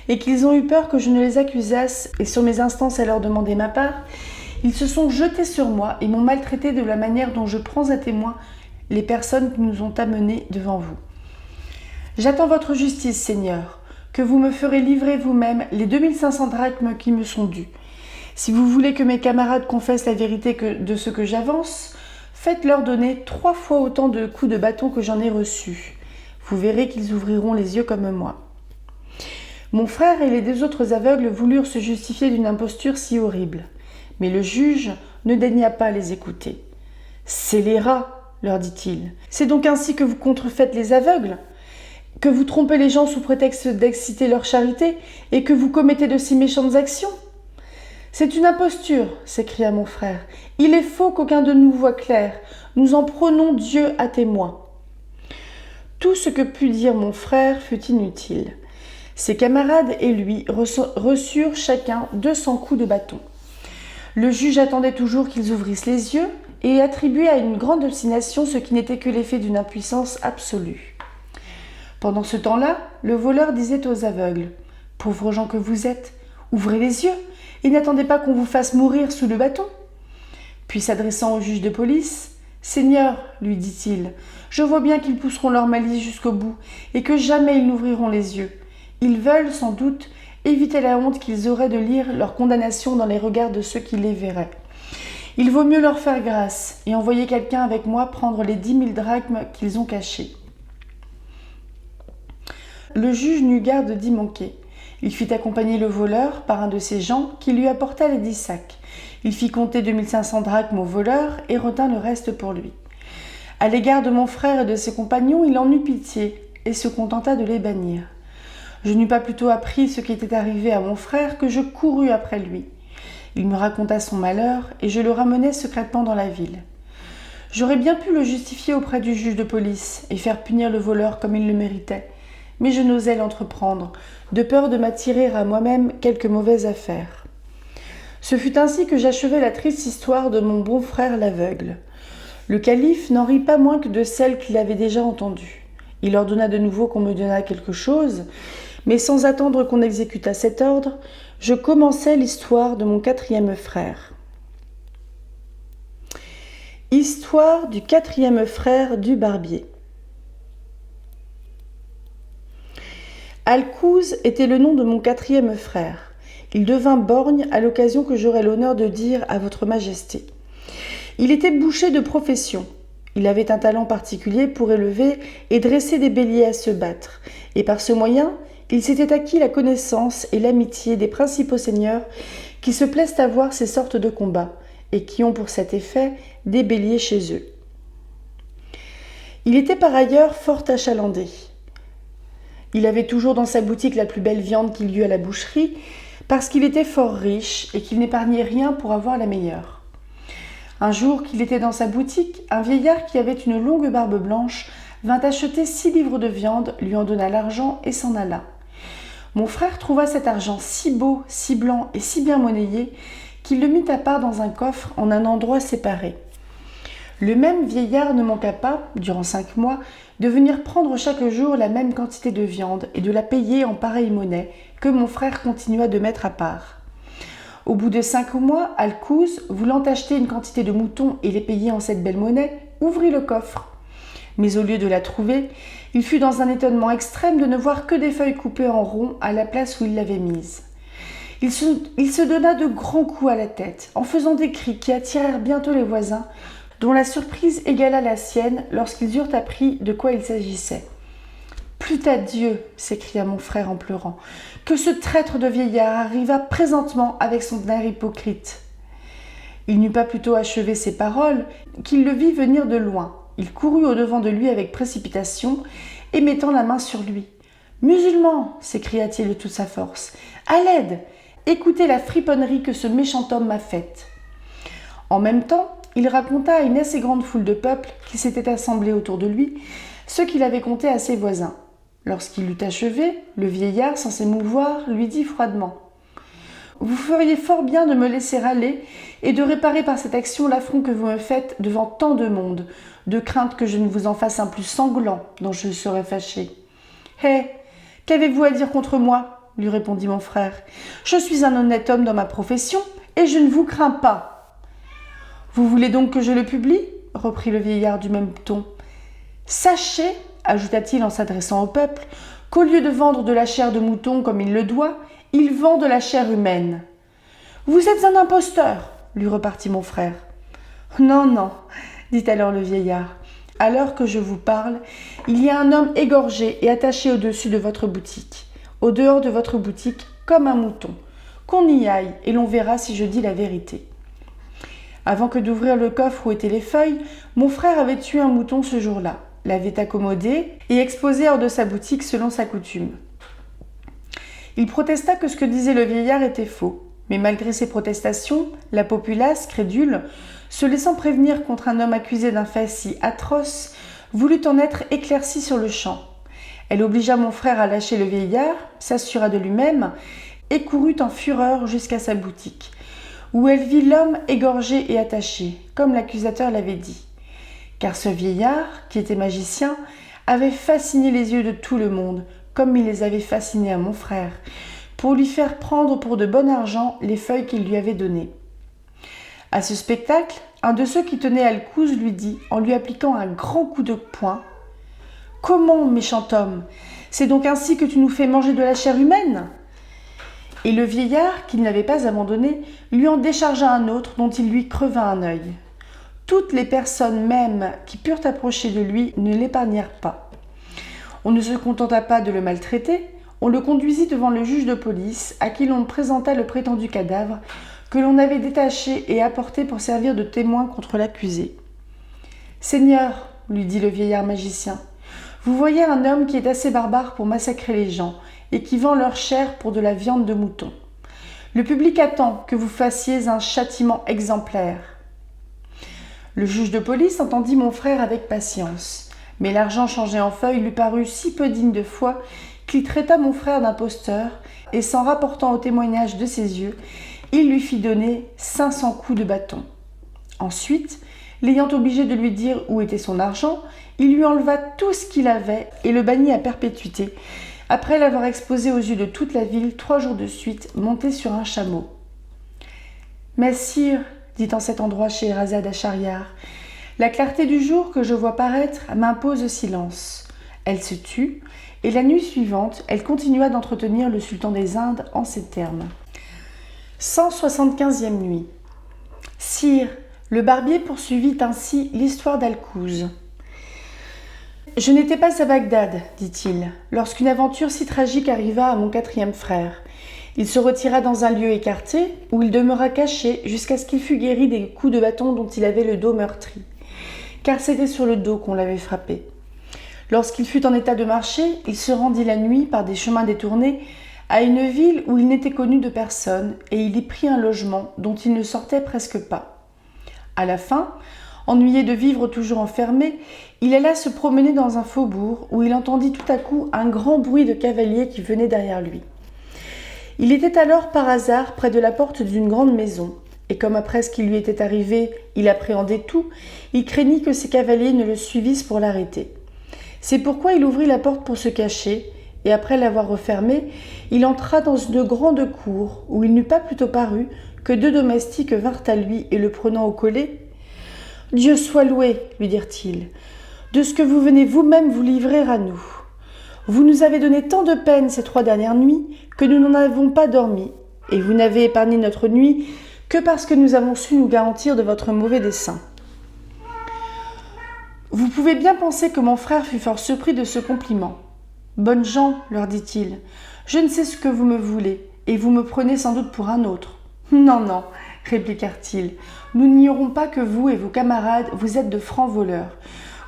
et qu'ils ont eu peur que je ne les accusasse et sur mes instances à leur demander ma part, ils se sont jetés sur moi et m'ont maltraité de la manière dont je prends à témoin les personnes qui nous ont amenés devant vous. J'attends votre justice, Seigneur, que vous me ferez livrer vous-même les 2500 drachmes qui me sont dus. Si vous voulez que mes camarades confessent la vérité de ce que j'avance, faites-leur donner 3 fois autant de coups de bâton que j'en ai reçus. Vous verrez qu'ils ouvriront les yeux comme moi. Mon frère et les 2 autres aveugles voulurent se justifier d'une imposture si horrible. Mais le juge ne daigna pas les écouter. « Scélérats, leur dit-il, c'est donc ainsi que vous contrefaites les aveugles ? Que vous trompez les gens sous prétexte d'exciter leur charité et que vous commettez de si méchantes actions ? C'est une imposture, s'écria mon frère. Il est faux qu'aucun de nous voie clair. Nous en prenons Dieu à témoin. Tout ce que put dire mon frère fut inutile. Ses camarades et lui reçurent chacun 200 coups de bâton. Le juge attendait toujours qu'ils ouvrissent les yeux et attribuait à une grande obstination ce qui n'était que l'effet d'une impuissance absolue. Pendant ce temps-là, le voleur disait aux aveugles « Pauvres gens que vous êtes, ouvrez les yeux et n'attendez pas qu'on vous fasse mourir sous le bâton. » Puis s'adressant au juge de police « Seigneur, lui dit-il, je vois bien qu'ils pousseront leur malice jusqu'au bout et que jamais ils n'ouvriront les yeux. Ils veulent, sans doute, éviter la honte qu'ils auraient de lire leur condamnation dans les regards de ceux qui les verraient. Il vaut mieux leur faire grâce et envoyer quelqu'un avec moi prendre les 10 000 drachmes qu'ils ont cachés. » Le juge n'eut garde d'y manquer. Il fit accompagner le voleur par un de ses gens qui lui apporta les 10 sacs. Il fit compter 2500 drachmes au voleur et retint le reste pour lui. À l'égard de mon frère et de ses compagnons, il en eut pitié et se contenta de les bannir. Je n'eus pas plutôt appris ce qui était arrivé à mon frère que je courus après lui. Il me raconta son malheur et je le ramenai secrètement dans la ville. J'aurais bien pu le justifier auprès du juge de police et faire punir le voleur comme il le méritait, mais je n'osais l'entreprendre, de peur de m'attirer à moi-même quelque mauvaise affaire. Ce fut ainsi que j'achevai la triste histoire de mon bon frère l'aveugle. Le calife n'en rit pas moins que de celle qu'il avait déjà entendue. Il ordonna de nouveau qu'on me donnât quelque chose, mais sans attendre qu'on exécutât cet ordre, je commençai l'histoire de mon 4e frère. Histoire du 4e frère du barbier. Alcouz était le nom de mon 4e frère. Il devint borgne à l'occasion que j'aurai l'honneur de dire à votre majesté. Il était boucher de profession. Il avait un talent particulier pour élever et dresser des béliers à se battre, et par ce moyen, il s'était acquis la connaissance et l'amitié des principaux seigneurs qui se plaisent à voir ces sortes de combats, et qui ont pour cet effet des béliers chez eux. Il était par ailleurs fort achalandé. Il avait toujours dans sa boutique la plus belle viande qu'il y eût à la boucherie, parce qu'il était fort riche et qu'il n'épargnait rien pour avoir la meilleure. Un jour qu'il était dans sa boutique, un vieillard qui avait une longue barbe blanche vint acheter 6 livres de viande, lui en donna l'argent et s'en alla. Mon frère trouva cet argent si beau, si blanc et si bien monnayé qu'il le mit à part dans un coffre en un endroit séparé. Le même vieillard ne manqua pas, durant 5 mois, de venir prendre chaque jour la même quantité de viande et de la payer en pareille monnaie que mon frère continua de mettre à part. Au bout de 5 mois, Alcouz, voulant acheter une quantité de moutons et les payer en cette belle monnaie, ouvrit le coffre. Mais au lieu de la trouver, il fut dans un étonnement extrême de ne voir que des feuilles coupées en rond à la place où il l'avait mise. Il se donna de grands coups à la tête, en faisant des cris qui attirèrent bientôt les voisins, dont la surprise égala la sienne lorsqu'ils eurent appris de quoi il s'agissait. « Plût à Dieu !» s'écria mon frère en pleurant, « que ce traître de vieillard arrivât présentement avec son air hypocrite. » Il n'eut pas plutôt achevé ces paroles qu'il le vit venir de loin. Il courut au-devant de lui avec précipitation et mettant la main sur lui. « Musulman !» s'écria-t-il de toute sa force. « À l'aide ! Écoutez la friponnerie que ce méchant homme m'a faite. » En même temps, il raconta à une assez grande foule de peuple qui s'était assemblée autour de lui ce qu'il avait conté à ses voisins. Lorsqu'il eut achevé, le vieillard, sans s'émouvoir, lui dit froidement « Vous feriez fort bien de me laisser aller et de réparer par cette action l'affront que vous me faites devant tant de monde, de crainte que je ne vous en fasse un plus sanglant dont je serais fâché. »« Hé, qu'avez-vous à dire contre moi ?» lui répondit mon frère. « Je suis un honnête homme dans ma profession et je ne vous crains pas. »« Vous voulez donc que je le publie ?» reprit le vieillard du même ton. « Sachez, ajouta-t-il en s'adressant au peuple, qu'au lieu de vendre de la chair de mouton comme il le doit, il vend de la chair humaine. »« Vous êtes un imposteur !» lui repartit mon frère. « Non, non, dit alors le vieillard. À l'heure que je vous parle, il y a un homme égorgé et attaché au-dessus de votre boutique, au dehors de votre boutique, comme un mouton. Qu'on y aille et l'on verra si je dis la vérité. » Avant que d'ouvrir le coffre où étaient les feuilles, mon frère avait tué un mouton ce jour-là, l'avait accommodé et exposé hors de sa boutique selon sa coutume. Il protesta que ce que disait le vieillard était faux, mais malgré ses protestations, la populace, crédule, se laissant prévenir contre un homme accusé d'un fait si atroce, voulut en être éclaircie sur le champ. Elle obligea mon frère à lâcher le vieillard, s'assura de lui-même et courut en fureur jusqu'à sa boutique, où elle vit l'homme égorgé et attaché, comme l'accusateur l'avait dit. Car ce vieillard, qui était magicien, avait fasciné les yeux de tout le monde, comme il les avait fascinés à mon frère, pour lui faire prendre pour de bon argent les feuilles qu'il lui avait données. À ce spectacle, un de ceux qui tenaient Alcouz lui dit, en lui appliquant un grand coup de poing, « Comment, méchant homme, c'est donc ainsi que tu nous fais manger de la chair humaine ?» Et le vieillard, qui ne l'avait pas abandonné, lui en déchargea un autre dont il lui creva un œil. Toutes les personnes même qui purent approcher de lui ne l'épargnèrent pas. On ne se contenta pas de le maltraiter, on le conduisit devant le juge de police, à qui l'on présenta le prétendu cadavre, que l'on avait détachés et apportés pour servir de témoins contre l'accusé. « Seigneur, lui dit le vieillard magicien, vous voyez un homme qui est assez barbare pour massacrer les gens et qui vend leur chair pour de la viande de mouton. Le public attend que vous fassiez un châtiment exemplaire. » Le juge de police entendit mon frère avec patience, mais l'argent changé en feuilles lui parut si peu digne de foi qu'il traita mon frère d'imposteur et, s'en rapportant au témoignage de ses yeux, il lui fit donner 500 coups de bâton. Ensuite, l'ayant obligé de lui dire où était son argent, il lui enleva tout ce qu'il avait et le bannit à perpétuité, après l'avoir exposé aux yeux de toute la ville 3 jours de suite, monté sur un chameau. « Mais sire, dit en cet endroit Scheherazade à Schahriar, la clarté du jour que je vois paraître m'impose silence. Elle se tut, et la nuit suivante, elle continua d'entretenir le sultan des Indes en ces termes. 175e nuit. Sire, le barbier poursuivit ainsi l'histoire d'Alcouz. Je n'étais pas à Bagdad, dit-il, lorsqu'une aventure si tragique arriva à mon 4e frère. Il se retira dans un lieu écarté, où il demeura caché jusqu'à ce qu'il fût guéri des coups de bâton dont il avait le dos meurtri, car c'était sur le dos qu'on l'avait frappé. Lorsqu'il fut en état de marcher, il se rendit la nuit, par des chemins détournés, à une ville où il n'était connu de personne, et il y prit un logement dont il ne sortait presque pas. À la fin, ennuyé de vivre toujours enfermé, il alla se promener dans un faubourg où il entendit tout à coup un grand bruit de cavaliers qui venait derrière lui. Il était alors par hasard près de la porte d'une grande maison, et comme après ce qui lui était arrivé, il appréhendait tout, il craignit que ces cavaliers ne le suivissent pour l'arrêter. C'est pourquoi il ouvrit la porte pour se cacher, et après l'avoir refermée, il entra dans une grande cour où il n'eut pas plutôt paru que 2 domestiques vinrent à lui et le prenant au collet. « Dieu soit loué, lui dirent-ils, de ce que vous venez vous-même vous livrer à nous. Vous nous avez donné tant de peine ces 3 dernières nuits que nous n'en avons pas dormi, et vous n'avez épargné notre nuit que parce que nous avons su nous garantir de votre mauvais dessein. Vous pouvez bien penser que mon frère fut fort surpris de ce compliment. Bonnes gens, leur dit-il, je ne sais ce que vous me voulez, et vous me prenez sans doute pour un autre. Non, non, répliquèrent-ils, nous n'ignorons pas que vous et vos camarades, vous êtes de francs voleurs.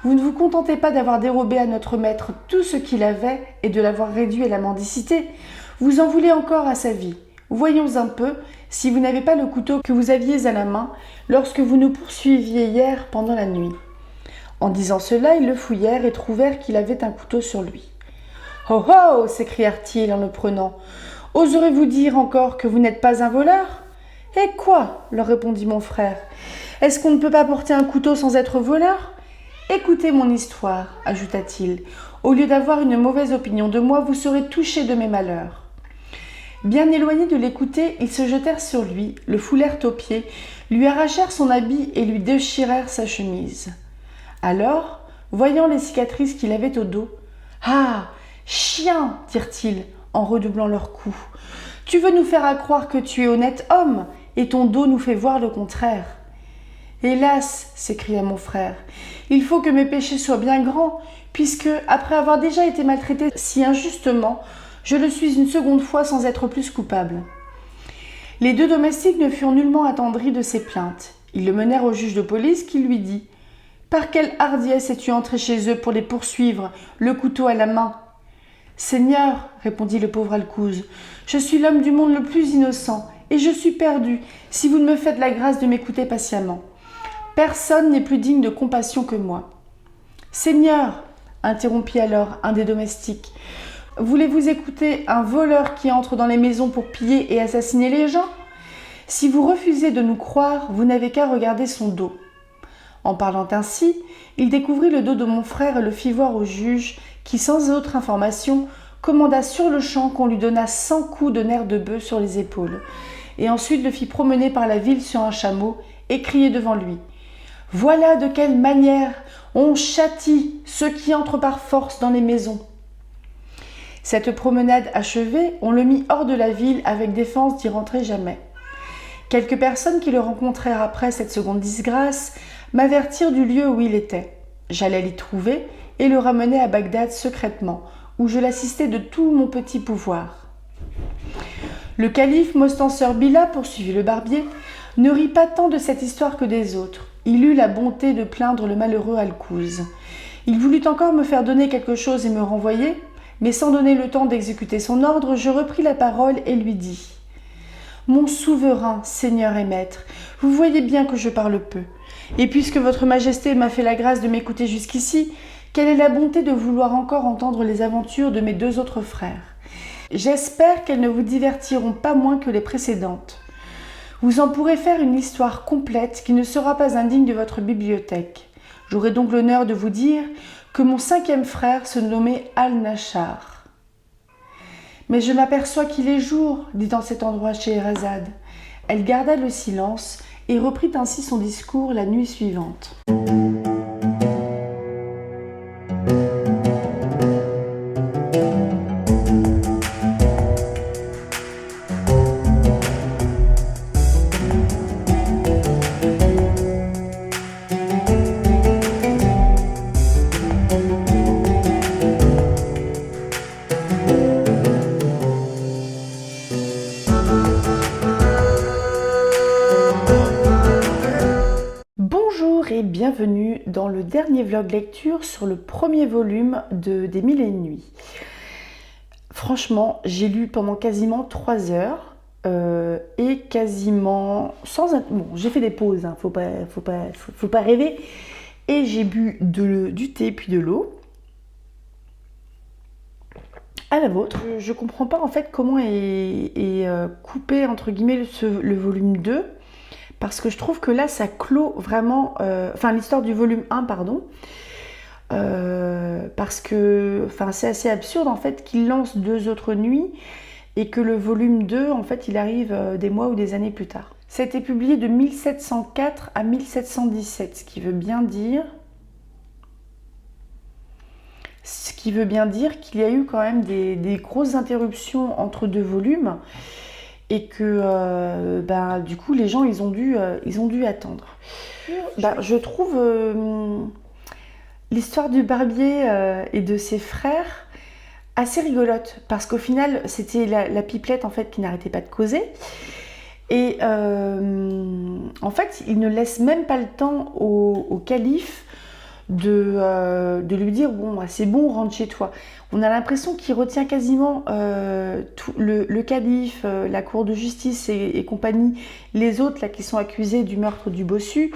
Vous ne vous contentez pas d'avoir dérobé à notre maître tout ce qu'il avait et de l'avoir réduit à la mendicité, vous en voulez encore à sa vie. Voyons un peu si vous n'avez pas le couteau que vous aviez à la main lorsque vous nous poursuiviez hier pendant la nuit. En disant cela, ils le fouillèrent et trouvèrent qu'il avait un couteau sur lui. « Oh oh !» s'écrièrent-ils en le prenant. « Oserez-vous dire encore que vous n'êtes pas un voleur ?»« Eh quoi ?» leur répondit mon frère. « Est-ce qu'on ne peut pas porter un couteau sans être voleur ?»« Écoutez mon histoire, ajouta-t-il. Au lieu d'avoir une mauvaise opinion de moi, vous serez touchés de mes malheurs. » Bien éloignés de l'écouter, ils se jetèrent sur lui, le foulèrent aux pieds, lui arrachèrent son habit et lui déchirèrent sa chemise. Alors, voyant les cicatrices qu'il avait au dos, « Ah, chien !» dirent-ils en redoublant leurs coups. « Tu veux nous faire croire que tu es honnête homme, et ton dos nous fait voir le contraire. » « Hélas !» s'écria mon frère, « il faut que mes péchés soient bien grands, puisque, après avoir déjà été maltraité si injustement, je le suis une seconde fois sans être plus coupable. » Les 2 domestiques ne furent nullement attendris de ses plaintes. Ils le menèrent au juge de police qui lui dit « Par quelle hardiesse es-tu entré chez eux pour les poursuivre, le couteau à la main ?»« Seigneur, répondit le pauvre Alcouz, je suis l'homme du monde le plus innocent, et je suis perdu si vous ne me faites la grâce de m'écouter patiemment. Personne n'est plus digne de compassion que moi. »« Seigneur, interrompit alors un des domestiques, voulez-vous écouter un voleur qui entre dans les maisons pour piller et assassiner les gens ? Si vous refusez de nous croire, vous n'avez qu'à regarder son dos. » En parlant ainsi, il découvrit le dos de mon frère et le fit voir au juge, qui, sans autre information, commanda sur-le-champ qu'on lui donnât 100 coups de nerf de bœuf sur les épaules, et ensuite le fit promener par la ville sur un chameau et crier devant lui « Voilà de quelle manière on châtie ceux qui entrent par force dans les maisons. » Cette promenade achevée, on le mit hors de la ville avec défense d'y rentrer jamais. Quelques personnes qui le rencontrèrent après cette seconde disgrâce m'avertirent du lieu où il était. J'allais l'y trouver et le ramenai à Bagdad secrètement, où je l'assistais de tout mon petit pouvoir. Le calife Mostanseur Billah, poursuivit le barbier, ne rit pas tant de cette histoire que des autres. Il eut la bonté de plaindre le malheureux Alcouz. Il voulut encore me faire donner quelque chose et me renvoyer, mais sans donner le temps d'exécuter son ordre, je repris la parole et lui dis « Mon souverain, seigneur et maître, vous voyez bien que je parle peu. Et puisque votre majesté m'a fait la grâce de m'écouter jusqu'ici, quelle est la bonté de vouloir encore entendre les aventures de mes 2 autres frères? J'espère qu'elles ne vous divertiront pas moins que les précédentes. Vous en pourrez faire une histoire complète qui ne sera pas indigne de votre bibliothèque. J'aurai donc l'honneur de vous dire que mon 5e frère se nommait Al-Nashar. Mais je m'aperçois qu'il est jour, dit en cet endroit Scheherazade. Elle garda le silence et reprit ainsi son discours la nuit suivante. Bonjour et bienvenue dans le dernier vlog lecture sur le premier volume des 1000 et une nuits. Franchement, j'ai lu pendant quasiment 3 heures et quasiment sans... Bon, j'ai fait des pauses, hein, faut pas rêver. Et j'ai bu du thé puis de l'eau. À la vôtre. Je comprends pas en fait comment est coupé entre guillemets le volume 2. Parce que je trouve que là, ça clôt vraiment... Enfin, l'histoire du volume 1, pardon. Parce que c'est assez absurde, en fait, qu'il lance 2 autres nuits et que le volume 2, en fait, il arrive des mois ou des années plus tard. Ça a été publié de 1704 à 1717, ce qui veut bien dire qu'il y a eu quand même des grosses interruptions entre 2 volumes. Et que du coup les gens ils ont dû attendre. Je trouve l'histoire du barbier et de ses frères assez rigolote parce qu'au final c'était la pipelette en fait qui n'arrêtait pas de causer et en fait il ne laisse même pas le temps au calife de lui dire bon c'est bon, rentre chez toi. On a l'impression qu'il retient quasiment tout le calife, la cour de justice et compagnie, les autres là qui sont accusés du meurtre du bossu,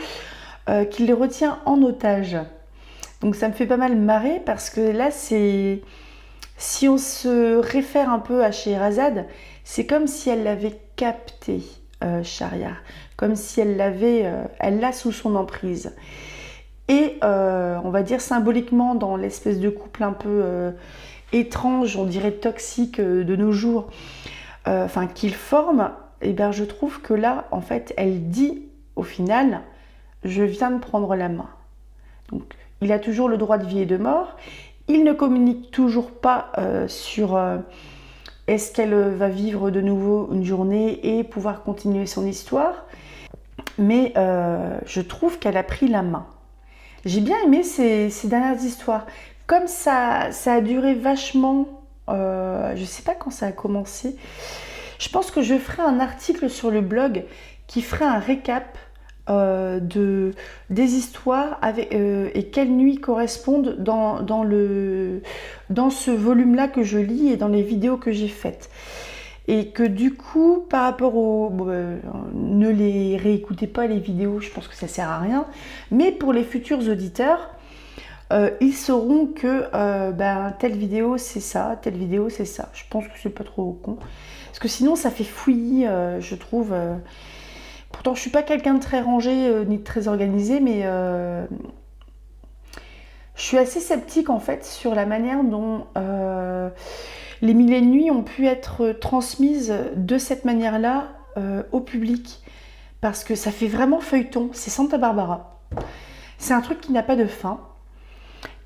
qu'il les retient en otage. Donc ça me fait pas mal marrer parce que là c'est, si on se réfère un peu à Scheherazade, c'est comme si elle l'avait capté, Shahriar, comme si elle l'a sous son emprise. Et on va dire symboliquement dans l'espèce de couple un peu étrange, on dirait toxique de nos jours, qu'ils forment, et bien je trouve que là, en fait, elle dit au final, je viens de prendre la main. Donc il a toujours le droit de vie et de mort, il ne communique toujours pas sur est-ce qu'elle va vivre de nouveau une journée et pouvoir continuer son histoire, mais je trouve qu'elle a pris la main. J'ai bien aimé ces dernières histoires. Comme ça a duré vachement, je sais pas quand ça a commencé. Je pense que je ferai un article sur le blog qui ferait un récap des histoires et quelles nuits correspondent dans ce volume-là que je lis et dans les vidéos que j'ai faites. Et que du coup, par rapport ne les réécoutez pas les vidéos, je pense que ça sert à rien. Mais pour les futurs auditeurs, ils sauront que telle vidéo c'est ça, telle vidéo c'est ça. Je pense que c'est pas trop con. Parce que sinon ça fait fouillis, je trouve. Pourtant je suis pas quelqu'un de très rangé ni de très organisé, mais je suis assez sceptique en fait sur la manière dont les 1000 et une nuits ont pu être transmises de cette manière-là au public. Parce que ça fait vraiment feuilleton, c'est Santa Barbara. C'est un truc qui n'a pas de fin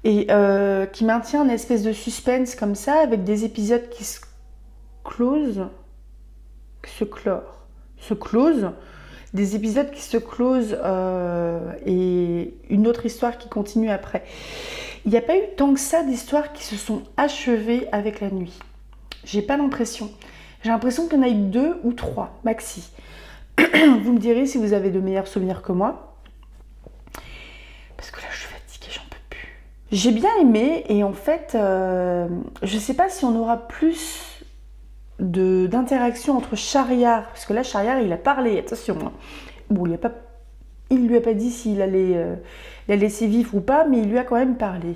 et qui maintient une espèce de suspense comme ça, avec des épisodes qui se closent, des épisodes qui se closent et une autre histoire qui continue après. Il n'y a pas eu tant que ça d'histoires qui se sont achevées avec la nuit. J'ai pas l'impression. J'ai l'impression qu'il y en a eu 2 ou 3, maxi. Vous me direz si vous avez de meilleurs souvenirs que moi. Parce que là, je suis fatiguée, j'en peux plus. J'ai bien aimé et en fait, je sais pas si on aura plus d'interaction entre Shahryar, parce que là, Shahryar, il a parlé, attention. Hein. Bon, il lui a pas dit s'il allait la laisser vivre ou pas, mais il lui a quand même parlé.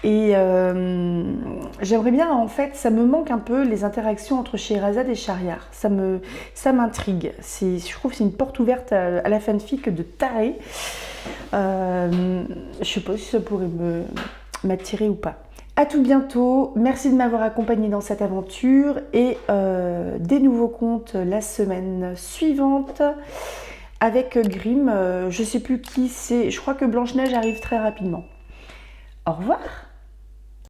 Et j'aimerais bien, en fait, ça me manque un peu les interactions entre Scheherazade et Shahryar. Ça m'intrigue. Je trouve que c'est une porte ouverte à la fanfic de taré. Je sais pas si ça pourrait m'attirer ou pas. À tout bientôt. Merci de m'avoir accompagné dans cette aventure et des nouveaux contes la semaine suivante avec Grimm. Je sais plus qui c'est. Je crois que Blanche-Neige arrive très rapidement. Au revoir.